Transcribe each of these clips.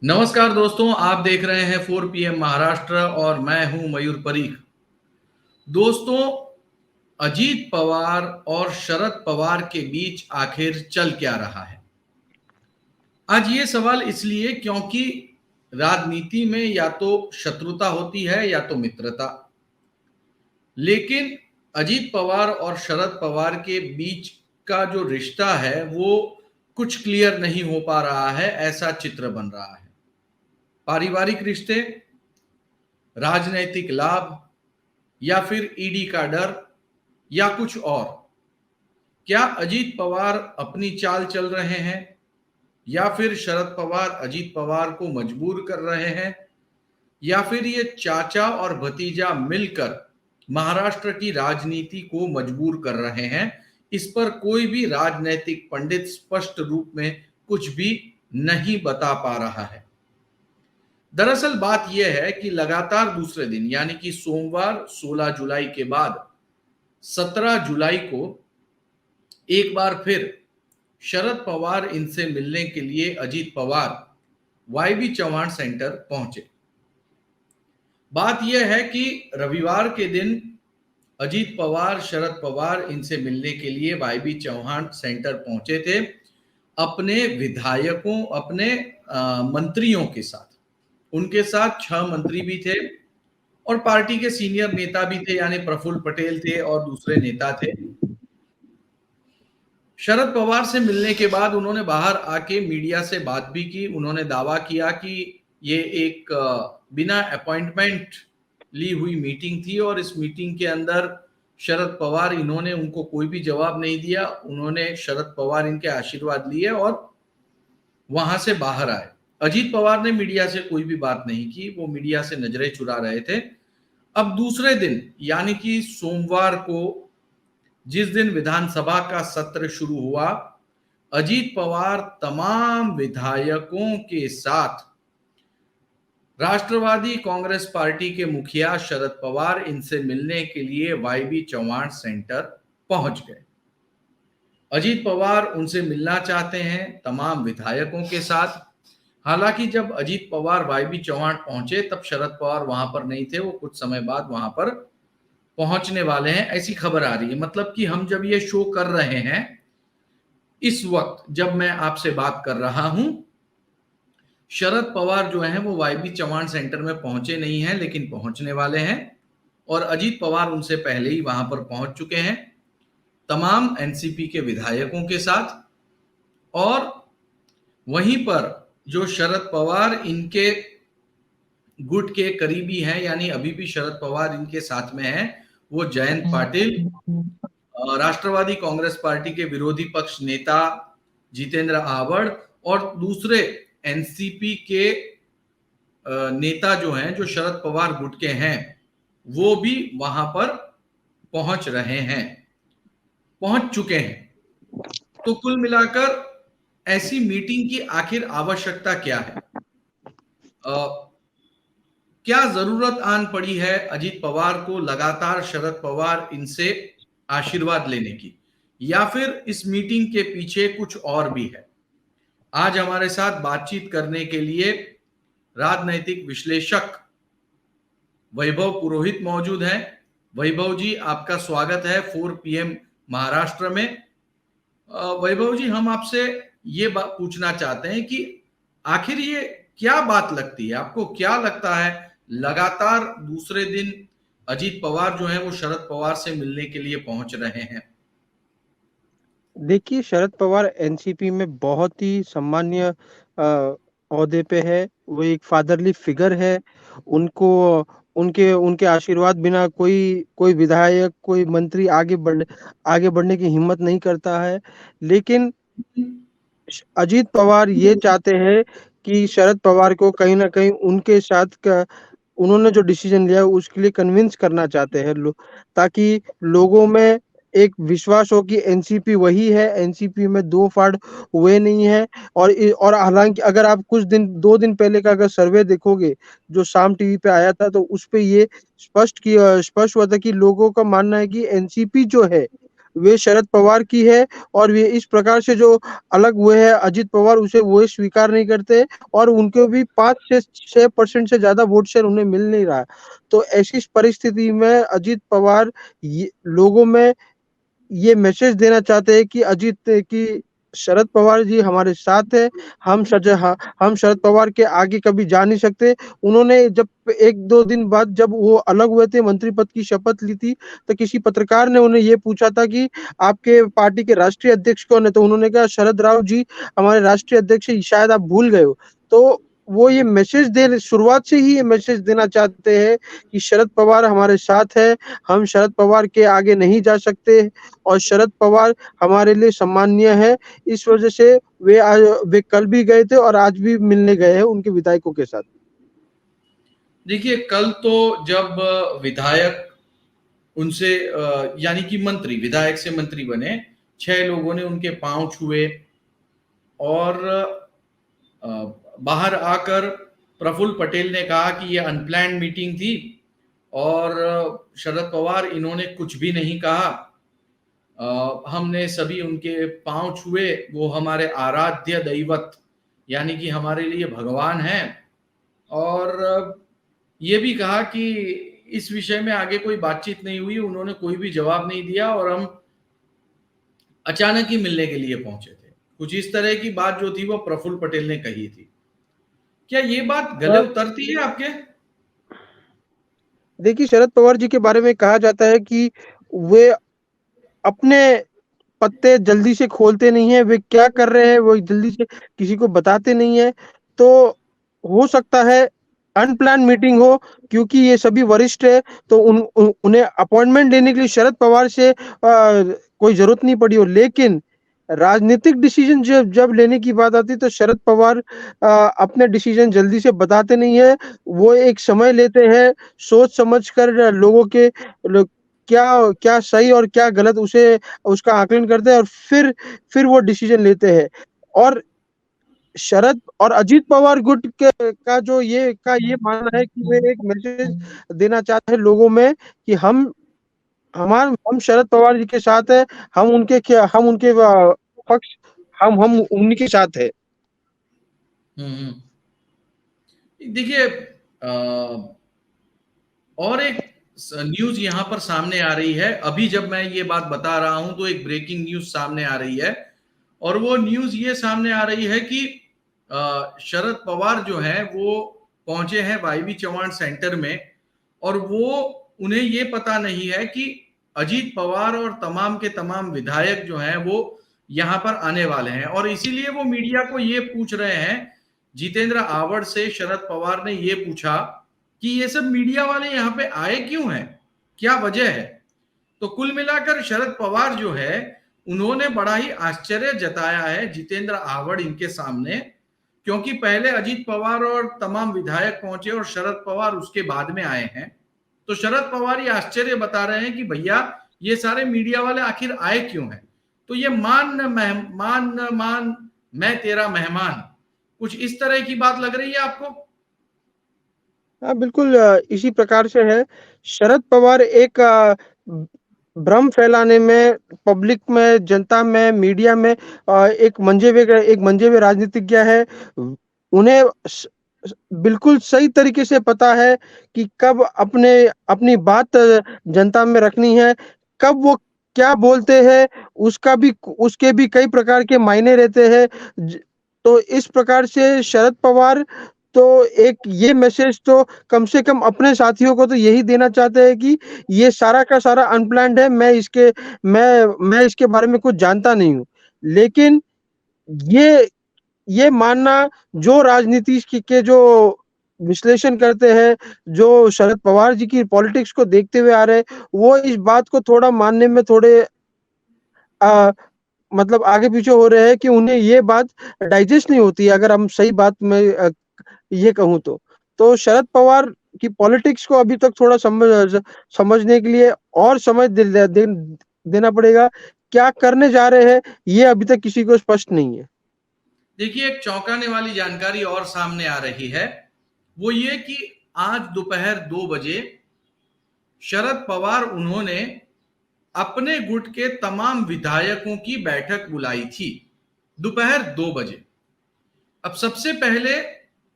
नमस्कार दोस्तों, आप देख रहे हैं 4 PM महाराष्ट्र और मैं हूं मयूर परीख। दोस्तों, अजीत पवार और शरद पवार के बीच आखिर चल क्या रहा है? आज ये सवाल इसलिए क्योंकि राजनीति में या तो शत्रुता होती है या तो मित्रता। लेकिन अजीत पवार और शरद पवार के बीच का जो रिश्ता है वो कुछ क्लियर नहीं हो पा रहा है, ऐसा चित्र बन रहा है। पारिवारिक रिश्ते, राजनैतिक लाभ या फिर ईडी का डर या कुछ और? क्या अजीत पवार अपनी चाल चल रहे हैं या फिर शरद पवार अजीत पवार को मजबूर कर रहे हैं या फिर ये चाचा और भतीजा मिलकर महाराष्ट्र की राजनीति को मजबूर कर रहे हैं? इस पर कोई भी राजनैतिक पंडित स्पष्ट रूप में कुछ भी नहीं बता पा रहा है। दरअसल बात यह है कि लगातार दूसरे दिन यानी कि सोमवार 16 जुलाई के बाद 17 जुलाई को एक बार फिर शरद पवार इनसे मिलने के लिए अजीत पवार वाईबी चौहान सेंटर पहुंचे। बात यह है कि रविवार के दिन अजीत पवार शरद पवार इनसे मिलने के लिए वाईबी चौहान सेंटर पहुंचे थे अपने विधायकों, अपने मंत्रियों के साथ। उनके साथ 6 मंत्री भी थे और पार्टी के सीनियर नेता भी थे, यानी प्रफुल्ल पटेल थे और दूसरे नेता थे। शरद पवार से मिलने के बाद उन्होंने बाहर आके मीडिया से बात भी की। उन्होंने दावा किया कि ये एक बिना अपॉइंटमेंट ली हुई मीटिंग थी और इस मीटिंग के अंदर शरद पवार, इन्होंने उनको कोई भी जवाब नहीं दिया। उन्होंने शरद पवार इनके आशीर्वाद लिए और वहां से बाहर आए। अजीत पवार ने मीडिया से कोई भी बात नहीं की, वो मीडिया से नजरें चुरा रहे थे। अब दूसरे दिन यानी कि सोमवार को, जिस दिन विधानसभा का सत्र शुरू हुआ, अजीत पवार तमाम विधायकों के साथ राष्ट्रवादी कांग्रेस पार्टी के मुखिया शरद पवार इनसे मिलने के लिए वाईबी चौहान सेंटर पहुंच गए। अजीत पवार उनसे मिलना चाहते हैं तमाम विधायकों के साथ। हालांकि जब अजीत पवार वाईबी चौहान पहुंचे तब शरद पवार वहां पर नहीं थे, वो कुछ समय बाद वहां पर पहुंचने वाले हैं, ऐसी खबर आ रही है। मतलब कि हम जब ये शो कर रहे हैं, इस वक्त जब मैं आपसे बात कर रहा हूं, शरद पवार जो हैं वो वाईबी चौहान सेंटर में पहुंचे नहीं हैं, लेकिन पहुंचने वाले हैं। और अजीत पवार उनसे पहले ही वहां पर पहुंच चुके हैं तमाम एनसीपी के विधायकों के साथ। और वहीं पर जो शरद पवार इनके गुट के करीबी हैं, यानी अभी भी शरद पवार इनके साथ में हैं, वो जयंत पाटिल, राष्ट्रवादी कांग्रेस पार्टी के विरोधी पक्ष नेता जितेंद्र आव्हाड और दूसरे एनसीपी के नेता जो हैं, जो शरद पवार गुट के हैं, वो भी वहां पर पहुंच रहे हैं, पहुंच चुके हैं। तो कुल मिलाकर ऐसी मीटिंग की आखिर आवश्यकता क्या है? क्या जरूरत आन पड़ी है अजीत पवार को लगातार शरद पवार इनसे आशीर्वाद लेने की, या फिर इस मीटिंग के पीछे कुछ और भी है? आज हमारे साथ बातचीत करने के लिए राजनैतिक विश्लेषक वैभव पुरोहित मौजूद हैं। वैभव जी, आपका स्वागत है 4 PM महाराष्ट्र में। वैभव जी, हम आपसे ये बात पूछना चाहते हैं कि आखिर ये क्या बात लगती है आपको? क्या लगता है लगातार दूसरे दिन अजीत पवार जो है वो शरद पवार से मिलने के लिए पहुंच रहे हैं? देखिए, शरद पवार एनसीपी में बहुत ही सम्मान्य ओहदे पे है। वो एक फादरली फिगर है। उनको उनके उनके आशीर्वाद बिना कोई विधायक, कोई मंत्री आगे बढ़ने की हिम्मत नहीं करता है। लेकिन अजीत पवार ये चाहते हैं कि शरद पवार को कहीं न कहीं उनके साथ उन्होंने जो डिसीजन लिया है उसके लिए कन्विंस करना चाहते हैं ताकि लोगों में एक विश्वास हो कि एनसीपी वही है, एनसीपी में दो फाड़ हुए नहीं है। और हालांकि अगर आप कुछ दिन 2 दिन पहले का अगर सर्वे देखोगे जो शाम टीवी पे आया था, तो उस पे ये स्पष्ट हुआ था कि लोगों का मानना है कि एनसीपी जो है वे शरद पवार की है और वे इस प्रकार से जो अलग हुए हैं अजित पवार उसे वो स्वीकार नहीं करते और उनको भी 5 से 6% से ज़्यादा वोट शेयर उन्हें मिल नहीं रहा। तो ऐसी परिस्थिति में अजित पवार ये लोगों में ये मैसेज देना चाहते हैं कि कि शरद पवार जी हमारे साथ है। हम शरद पवार के आगे कभी जा नहीं सकते। उन्होंने जब 1-2 दिन बाद जब वो अलग हुए थे, मंत्री पद की शपथ ली थी, तो किसी पत्रकार ने उन्हें ये पूछा था कि आपके पार्टी के राष्ट्रीय अध्यक्ष कौन है? तो उन्होंने कहा शरद राव जी हमारे राष्ट्रीय अध्यक्ष हैं, शायद आप भूल गए हो। तो वो ये मैसेज दे शुरुआत से ही ये मैसेज देना चाहते हैं कि शरद पवार हमारे साथ है, हम शरद पवार के आगे नहीं जा सकते और शरद पवार हमारे लिए सम्मानीय है। इस वजह से वे कल भी गए थे और आज भी मिलने गए हैं उनके विधायकों के साथ। देखिए, कल तो जब विधायक उनसे यानी कि मंत्री, विधायक से मंत्री बने, 6 लोगों ने उनके पांव छुए और बाहर आकर प्रफुल्ल पटेल ने कहा कि ये अनप्लैन्ड मीटिंग थी और शरद पवार इन्होंने कुछ भी नहीं कहा। हमने सभी उनके पांव छुए, वो हमारे आराध्य दैवत यानी कि हमारे लिए भगवान हैं। और ये भी कहा कि इस विषय में आगे कोई बातचीत नहीं हुई, उन्होंने कोई भी जवाब नहीं दिया और हम अचानक ही मिलने के लिए पहुंचे थे। कुछ इस तरह की बात जो थी वो प्रफुल्ल पटेल ने कही थी। क्या ये बात गले अ, उतरती है आपके? देखिए शरद पवार जी के बारे में कहा जाता है कि वे अपने पत्ते जल्दी से खोलते नहीं है, वे क्या कर रहे हैं वो जल्दी से किसी को बताते नहीं है। तो हो सकता है अनप्लान मीटिंग हो क्योंकि ये सभी वरिष्ठ है तो उन्हें अपॉइंटमेंट लेने के लिए शरद पवार से कोई जरूरत नहीं पड़ी हो। लेकिन राजनीतिक डिसीजन जब जब लेने की बात आती है तो शरद पवार अपने डिसीजन जल्दी से बताते नहीं है। वो एक समय लेते हैं, सोच समझ कर लोगों के क्या क्या सही और क्या गलत उसे उसका आकलन करते हैं और फिर वो डिसीजन लेते हैं। और शरद और अजीत पवार गुट के का ये मानना है कि वे एक मैसेज देना चाहते हैं लोगों में कि हम शरद पवार जी के साथ है। हम उनके पक्ष हम उन्हीं के साथ है। हम्म। देखिए, और एक न्यूज यहां पर सामने आ रही है। अभी जब मैं ये बात बता रहा हूं तो एक ब्रेकिंग न्यूज सामने आ रही है और वो न्यूज ये सामने आ रही है कि शरद पवार जो है वो पहुंचे हैं वाईबी चौहान सेंटर में और वो उन्हें ये पता नहीं है कि अजीत पवार और तमाम के तमाम विधायक जो हैं वो यहां पर आने वाले हैं और इसीलिए वो मीडिया को ये पूछ रहे हैं। जितेंद्र आवर्ड से शरद पवार ने ये पूछा कि ये सब मीडिया वाले यहाँ पे आए क्यों हैं, क्या वजह है। तो कुल मिलाकर शरद पवार जो है उन्होंने बड़ा ही आश्चर्य जताया है जितेंद्र आव्हाड इनके सामने, क्योंकि पहले अजीत पवार और तमाम विधायक पहुंचे और शरद पवार उसके बाद में आए हैं। तो शरद पवार ये आश्चर्य बता रहे हैं कि भैया ये सारे मीडिया वाले आखिर आए क्यों हैं। तो ये मान मैं तेरा मेहमान, कुछ इस तरह की बात लग रही है आपको? हाँ, बिल्कुल इसी प्रकार से है। शरद पवार एक भ्रम फैलाने में, पब्लिक में, जनता में, मीडिया में एक मंजे हुए राजनीतिज्ञ है। उन्हें बिल्कुल सही तरीके से पता है कि कब अपनी बात जनता में रखनी है, कब वो क्या बोलते हैं, उसके भी कई प्रकार के मायने रहते हैं। तो इस प्रकार से शरद पवार तो एक ये मैसेज तो कम से कम अपने साथियों को तो यही देना चाहते हैं कि ये सारा का सारा अनप्लान्ड है। मैं इसके बारे में कुछ जानता नहीं हूँ। लेकिन ये ये मानना जो के जो विश्लेषण करते हैं, जो शरद पवार जी की पॉलिटिक्स को देखते हुए आ रहे हैं, वो इस बात को थोड़ा मानने में थोड़े अ, मतलब आगे पीछे हो रहे हैं कि उन्हें ये बात डाइजेस्ट नहीं होती है अगर हम सही बात में ये कहूँ तो। तो शरद पवार की पॉलिटिक्स को अभी तक थोड़ा समझने के लिए और समय देना पड़ेगा। क्या करने जा रहे हैं, ये अभी तक किसी को स्पष्ट नहीं है। देखिए, एक चौंकाने वाली जानकारी और सामने आ रही है, वो ये कि आज दोपहर 2 बजे शरद पवार उन्होंने अपने गुट के तमाम विधायकों की बैठक बुलाई थी दोपहर 2 बजे। अब सबसे पहले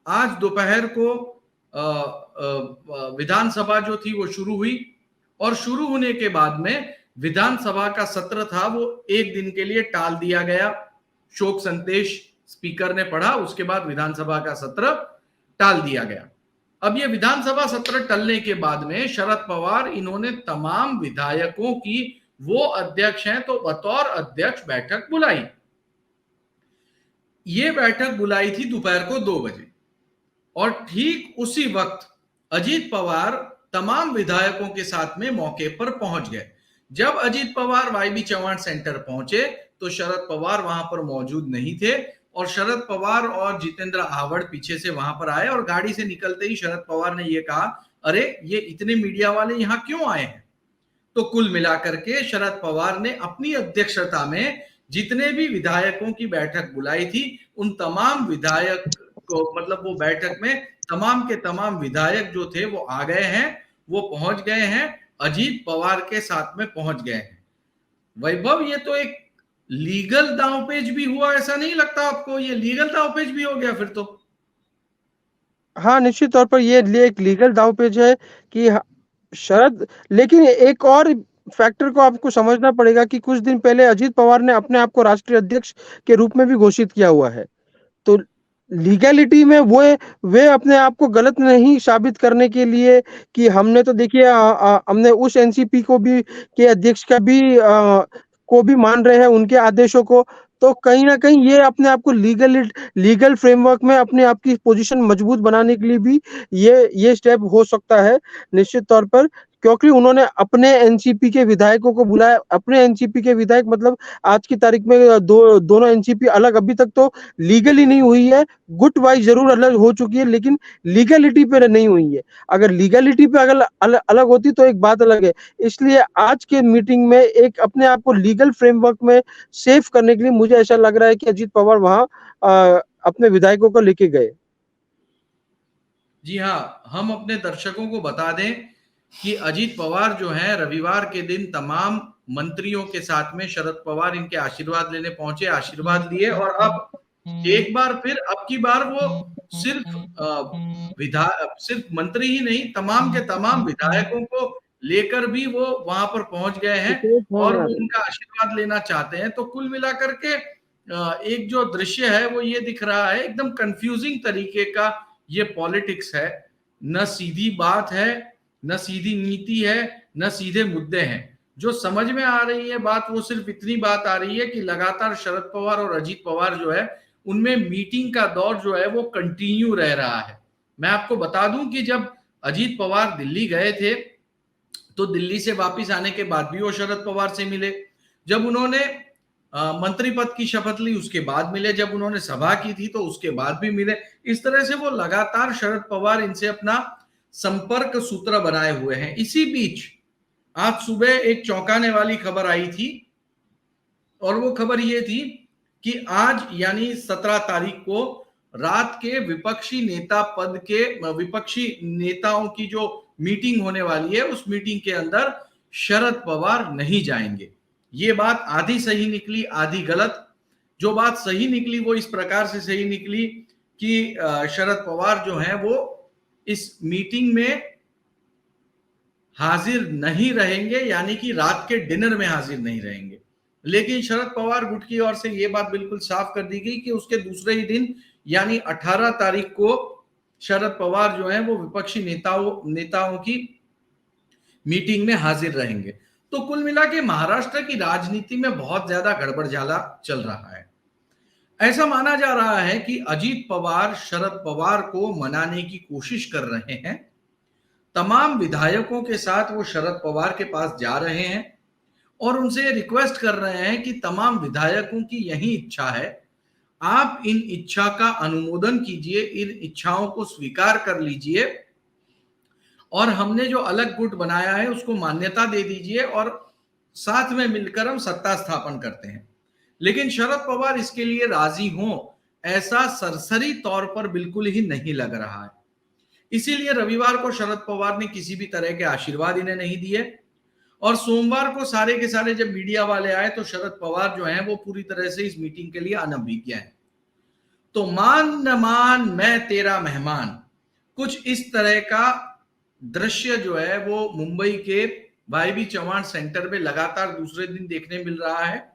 आज दोपहर को विधानसभा जो थी वो शुरू हुई, और शुरू होने के बाद में विधानसभा का सत्र था वो एक दिन के लिए टाल दिया गया। शोक संदेश स्पीकर ने पढ़ा, उसके बाद विधानसभा का सत्र टाल दिया गया। अब ये विधानसभा सत्र टलने के बाद में शरद पवार इन्होंने तमाम विधायकों की, वो अध्यक्ष हैं तो बतौर अध्यक्ष बैठक बुलाई। ये बैठक बुलाई थी दोपहर को 2 बजे, और ठीक उसी वक्त अजीत पवार तमाम विधायकों के साथ में मौके पर पहुंच गए। जब अजीत पवार वाईबी चौहान सेंटर पहुंचे तो शरद पवार वहां पर मौजूद नहीं थे, और शरद पवार और जितेंद्र आहवड़ पीछे से वहां पर आए, और गाड़ी से निकलते ही शरद पवार ने यह कहा, अरे ये इतने मीडिया वाले यहां क्यों आए हैं। तो कुल मिलाकर के शरद पवार ने अपनी अध्यक्षता में जितने भी विधायकों की बैठक बुलाई थी, उन तमाम विधायक को, मतलब वो बैठक में तमाम के तमाम विधायक जो थे वो आ गए हैं, वो पहुंच गए हैं, अजीत पवार के साथ में पहुंच गए हैं। वैभव, ये तो एक लीगल दांवपेच भी हुआ, ऐसा नहीं लगता आपको? ये लीगल दांवपेच भी हो गया फिर तो। हाँ, निश्चित तौर पर ये एक लीगल दांवपेच है कि शरद, लेकिन एक और फैक्टर को आपको समझना पड़ेगा कि कुछ दिन पहले अजीत पवार ने अपने आप को राष्ट्रीय अध्यक्ष के रूप में भी घोषित किया हुआ है। तो लीगैलिटी में वो वे अपने आप को गलत नहीं साबित करने के लिए कि हमने तो देखिए हमने उस एनसीपी को भी के अध्यक्ष का भी को भी मान रहे हैं उनके आदेशों को। तो कहीं ना कहीं ये अपने आप को लीगल फ्रेमवर्क में अपने आप की पोजीशन मजबूत बनाने के लिए भी ये स्टेप हो सकता है निश्चित तौर पर, क्योंकि उन्होंने अपने एनसीपी के विधायकों को बुलाया। अपने एनसीपी के विधायक मतलब आज की तारीख में दोनों एनसीपी अलग अभी तक तो लीगली नहीं हुई है, गुट वाइज जरूर अलग हो चुकी है, लेकिन लीगलिटी पे नहीं हुई है। अगर लीगलिटी पे अगर अलग होती तो एक बात अलग है। इसलिए आज के मीटिंग में एक अपने आप को लीगल फ्रेमवर्क में सेफ करने के लिए मुझे ऐसा लग रहा है कि अजीत पवार वहां अपने विधायकों को लेके गए। जी हाँ, हम अपने दर्शकों को बता दें कि अजीत पवार जो हैं रविवार के दिन तमाम मंत्रियों के साथ में शरद पवार इनके आशीर्वाद लेने पहुंचे, आशीर्वाद लिए, और अब एक बार फिर, अब की बार वो सिर्फ मंत्री ही नहीं, तमाम के तमाम विधायकों को लेकर भी वो वहां पर पहुंच गए हैं, और वो उनका आशीर्वाद लेना चाहते हैं। तो कुल मिलाकर के एक जो दृश्य है वो ये दिख रहा है, एकदम कंफ्यूजिंग तरीके का ये पॉलिटिक्स है। न सीधी बात है, न सीधी नीति है, न सीधे मुद्दे हैं। जो समझ में आ रही है बात, वो सिर्फ इतनी बात आ रही है कि लगातार शरद पवार और अजीत पवार जो है उनमें मीटिंग का दौर जो है वो कंटिन्यू रह रहा है। मैं आपको बता दूं कि जब अजीत पवार दिल्ली गए थे तो दिल्ली से वापस आने के बाद भी वो शरद पवार से मिले। जब उन्होंने मंत्री पद की शपथ ली उसके बाद मिले, जब उन्होंने सभा की थी तो उसके बाद भी मिले। इस तरह से वो लगातार शरद पवार इनसे अपना संपर्क सूत्र बनाए हुए हैं। इसी बीच आज सुबह एक चौंकाने वाली खबर आई थी, और वो खबर ये थी कि आज यानी 17 तारीख को रात के विपक्षी नेता पद के विपक्षी नेताओं की जो मीटिंग होने वाली है उस मीटिंग के अंदर शरद पवार नहीं जाएंगे। ये बात आधी सही निकली, आधी गलत। जो बात सही निकली वो इस प्रकार से सही निकली कि शरद पवार जो हैं वो इस मीटिंग में हाजिर नहीं रहेंगे, यानी कि रात के डिनर में हाजिर नहीं रहेंगे। लेकिन शरद पवार गुट की ओर से यह बात बिल्कुल साफ कर दी गई कि उसके दूसरे ही दिन यानी 18 तारीख को शरद पवार जो है वो विपक्षी नेताओं की मीटिंग में हाजिर रहेंगे। तो कुल मिला के महाराष्ट्र की राजनीति में बहुत ज्यादा गड़बड़झाला चल रहा है। ऐसा माना जा रहा है कि अजीत पवार शरद पवार को मनाने की कोशिश कर रहे हैं। तमाम विधायकों के साथ वो शरद पवार के पास जा रहे हैं और उनसे रिक्वेस्ट कर रहे हैं कि तमाम विधायकों की यही इच्छा है, आप इन इच्छा का अनुमोदन कीजिए, इन इच्छाओं को स्वीकार कर लीजिए, और हमने जो अलग गुट बनाया है उसको मान्यता दे दीजिए, और साथ में मिलकर हम सत्ता स्थापन करते हैं। लेकिन शरद पवार इसके लिए राजी हों ऐसा सरसरी तौर पर बिल्कुल ही नहीं लग रहा है। इसीलिए रविवार को शरद पवार ने किसी भी तरह के आशीर्वाद इन्हें नहीं दिए, और सोमवार को सारे के सारे जब मीडिया वाले आए तो शरद पवार जो हैं वो पूरी तरह से इस मीटिंग के लिए अनभिज्ञ हैं। तो मान न मान मैं तेरा मेहमान, कुछ इस तरह का दृश्य जो है वो मुंबई के वाईबी चौहान सेंटर में लगातार दूसरे दिन देखने मिल रहा है।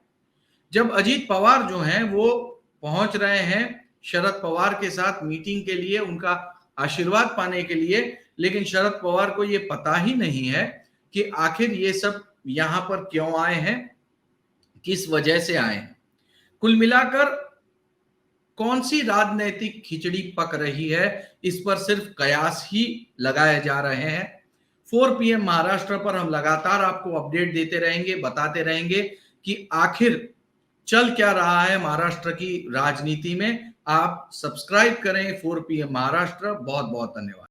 जब अजीत पवार जो हैं वो पहुंच रहे हैं शरद पवार के साथ मीटिंग के लिए, उनका आशीर्वाद पाने के लिए, लेकिन शरद पवार को ये पता ही नहीं है कि आखिर ये सब यहां पर क्यों आए हैं, किस वजह से आए हैं। कुल मिलाकर कौन सी राजनीतिक खिचड़ी पक रही है, इस पर सिर्फ कयास ही लगाए जा रहे हैं। 4 PM महाराष्ट्र पर हम लगातार आपको अपडेट देते रहेंगे, बताते रहेंगे कि आखिर चल क्या रहा है महाराष्ट्र की राजनीति में। आप सब्सक्राइब करें 4 PM महाराष्ट्र। बहुत बहुत धन्यवाद।